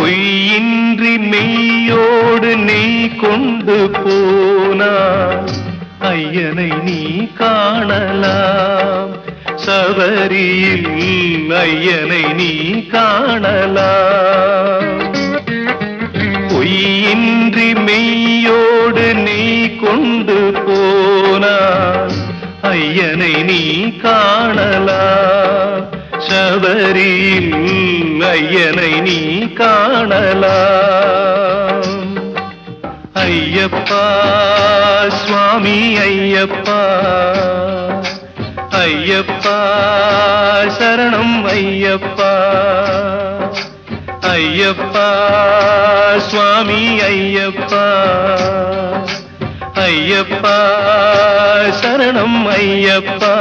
பொய்யின்றி மெய்யோடு நீ கொண்டு போனாய் ஐயனை நீ காணலாம் சபரியில் ஐயனை நீ காணலாம் பொய்யின்றி மெய்யோடு நீ கொண்டு போனாய் ஐயனை நீ காணலாம் சபரியில் ஐயனை நீ காணலாம் ஐயப்பா சுவாமி ஐயப்பா ஐயப்பா சரணம் ஐயப்பா ஐயப்பா சுவாமி ஐயப்பா ஐயப்பா சரணம் ஐயப்பா